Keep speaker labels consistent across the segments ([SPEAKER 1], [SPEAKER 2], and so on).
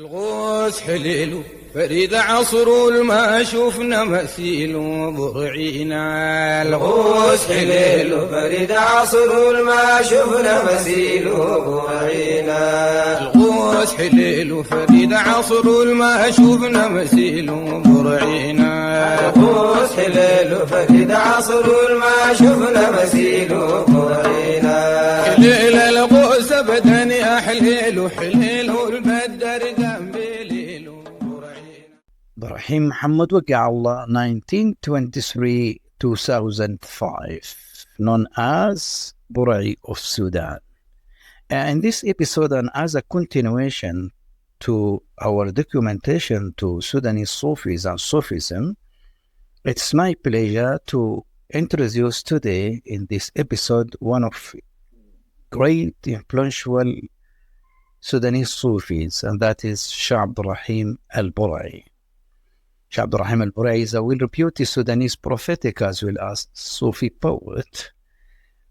[SPEAKER 1] الغوث حليل فريد عصر ما شفنا مثيل برعينا.
[SPEAKER 2] الغوث حليل فريد عصر ما شفنا مثيل برعينا.
[SPEAKER 1] الغوث حليل فريد عصر ما شفنا مثيل برعينا.
[SPEAKER 2] الغوث حليل فريد عصر ما شفنا مثيل برعينا.
[SPEAKER 1] حليل الغوث بدني أحليل حليل البدر قنبليل برعينا.
[SPEAKER 3] Ibrahim Muhammad Allah, 1923-2005, known as Burai of Sudan. In this episode, and as a continuation to our documentation to Sudanese Sufis and Sufism, it's my pleasure to introduce today in this episode one of great influential Sudanese Sufis, and that is Sheikh Abdurrahim al-Burai. Sheikh Abdurrahim al-Burai is a well-reputed Sudanese prophetic as well as Sufi poet.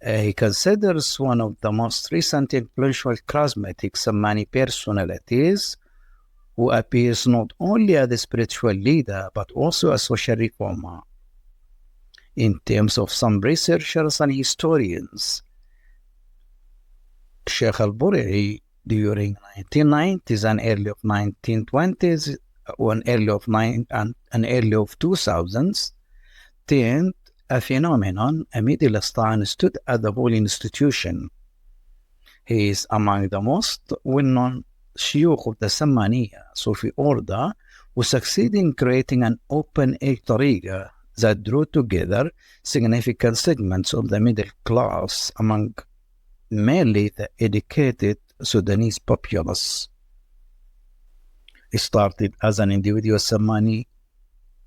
[SPEAKER 3] He considers one of the most recent influential charismatic Sammani personalities who appears not only as a spiritual leader but also a social reformer. In terms of some researchers and historians, Sheikh al-Burai during 1990s and early of 1920s and early of 2000s turned a phenomenon, a Middle Eastern stood at the whole institution. He is among the most well-known Sheikh of the Sammaniya Sufi order who succeeded in creating an open-air tariqa that drew together significant segments of the middle class among mainly the educated Sudanese populace. He started as an individual Sammani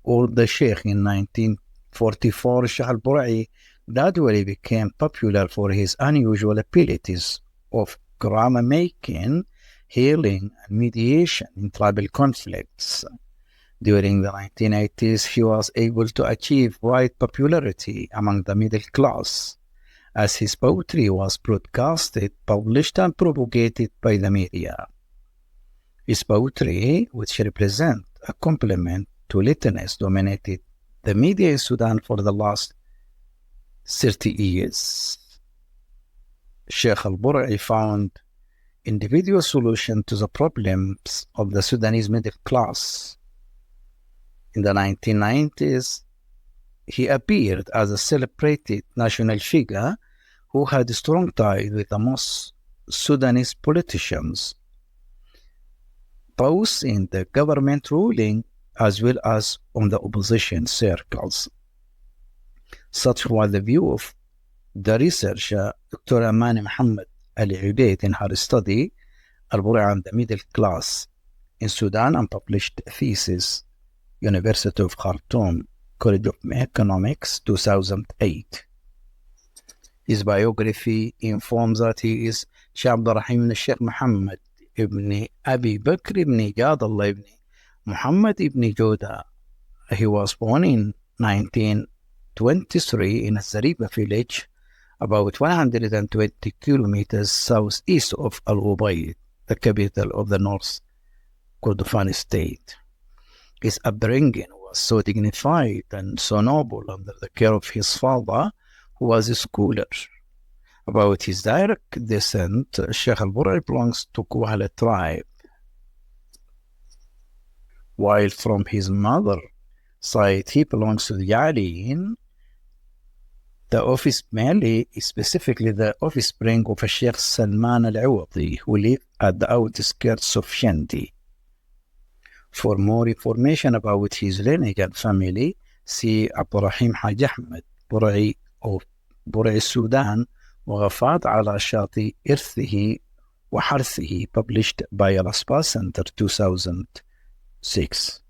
[SPEAKER 3] or the Sheikh in 1944. Sheikh al-Burai gradually became popular for his unusual abilities of drama making, healing, and mediation in tribal conflicts. During the 1980s, he was able to achieve wide popularity among the middle class, as his poetry was broadcasted, published, and propagated by the media. His poetry, which represents a complement to literature, dominated the media in Sudan for the last 30 years. Sheikh al-Burai found individual solution to the problems of the Sudanese middle class. In the 1990s, he appeared as a celebrated national figure who had strong ties with the most Sudanese politicians, both in the government ruling as well as on the opposition circles. Such was the view of the researcher Dr. Amani Muhammad al-Ubaid in her study Al-Burai and the Middle Class in Sudan, and published a thesis, University of Khartoum, College of Economics, 2008. His biography informs that he is Sheikh Abdurrahim Sheikh Muhammad ibn Abi Bakr ibn Jadallah ibn Muhammad ibn Joda. He was born in 1923 in a Zariba village, about 120 kilometers southeast of Al-Ubaid, the capital of the North Kordofan state. His upbringing was so dignified and so noble under the care of his father, who was a scholar. About his direct descent, Sheikh al-Burai belongs to Kuala tribe, while from his mother side he belongs to the Yaliin, the specifically the offspring of a Sheikh Salman al-Awadi, who lived at the outskirts of Shendi. For more information about his lineage and family, see Abdurrahim Haj Ahmed Burai of Burai Sudan وغفات على شاطئ إرثه وحرثه, published by Al-Aspa Center, 2006.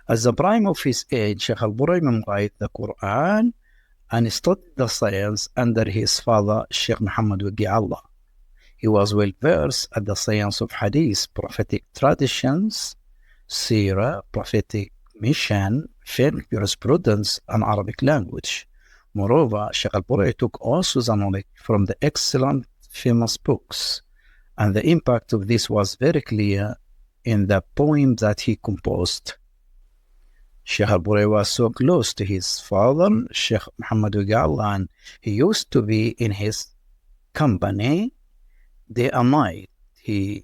[SPEAKER 3] At the prime of his age, Sheikh al-Burai memorized the Quran and studied the science under his father, Sheikh Muhammad Allah. He was well versed at the science of Hadith, prophetic traditions, Seerah, prophetic mission, fiqh, jurisprudence, and Arabic language. Moreover, Sheikh al-Burai took also the knowledge from the excellent famous books, and the impact of this was very clear in the poem that he composed. Sheikh al-Burai was so close to his father, Sheikh Muhammad Waqi, and he used to be in his company day and night. Burai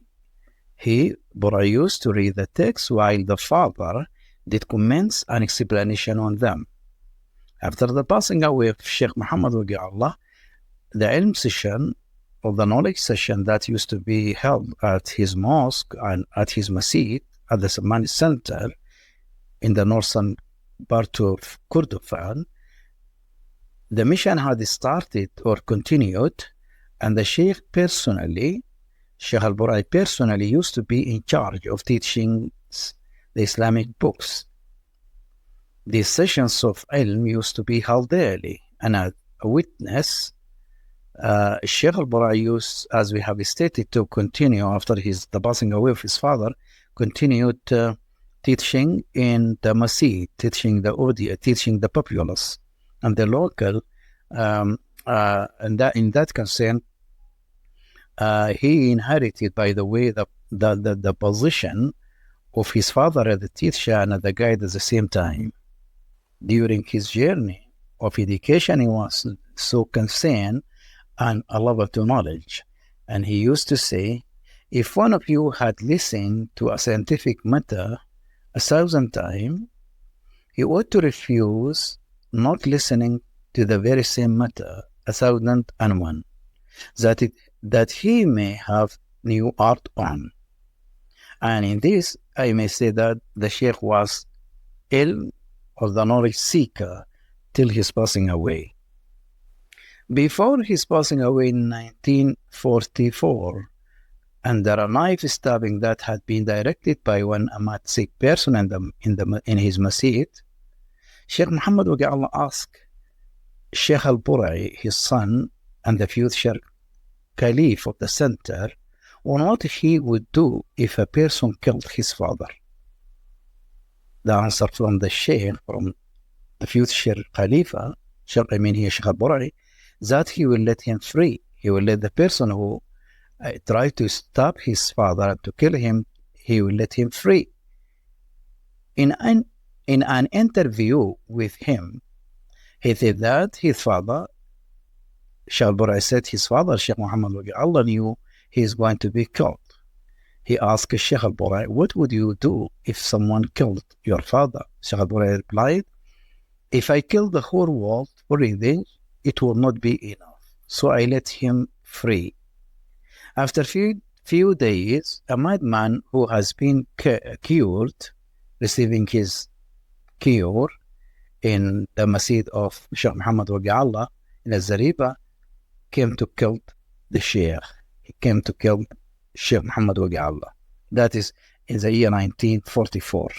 [SPEAKER 3] used to read the text while the father did comments and explanation on them. After the passing away of Sheikh Muhammad Waqi, the ilm session or the knowledge session that used to be held at his mosque and at his masjid at the Sammani Center in the northern part of Kurdistan, the mission had started or continued, and the Sheikh al-Burai personally used to be in charge of teaching the Islamic books. These sessions of ilm used to be held daily, and as a witness, Sheikh al-Burai used, as we have stated, to continue after the passing away of his father, continued teaching in the masjid, teaching the audience, teaching the populace and the local. And that in that concern, he inherited, by the way, the position of his father as the teacher and as the guide at the same time. During his journey of education, he was so concerned and a lover to knowledge. And he used to say, if one of you had listened to a scientific matter 1,000 times, he ought to refuse not listening to the very same matter 1,001, that he may have new art on. And in this, I may say that the Sheikh was ill or the knowledge seeker till his passing away. Before his passing away in 1944, under a knife stabbing that had been directed by one Ahmad Sikh person in his masjid, Sheikh Muhammad Waqi asked Sheikh al-Burai, his son and the future caliph of the center, on what he would do if a person killed his father. The answer from the Sheikh, from the future Khalifa, Sheikh al-Burai, that he will let him free. He will let the person who tried to stop his father and to kill him, he will let him free. In an interview with him, he said that his father, Sheikh al-Burai said his father, Sheikh Muhammad Waqi, knew he is going to be killed. He asked Sheikh al-Burai, what would you do if someone killed your father? Sheikh al-Burai replied, if I kill the whole world for revenge, it will not be enough. So I let him free. After few days, a madman who has been cured, receiving his cure in the masjid of Sheikh Muhammad Waqi in Al-Zariba, came to kill the Sheikh. He came to kill Sheikh Muhammad Waqi. That is in the year 1944.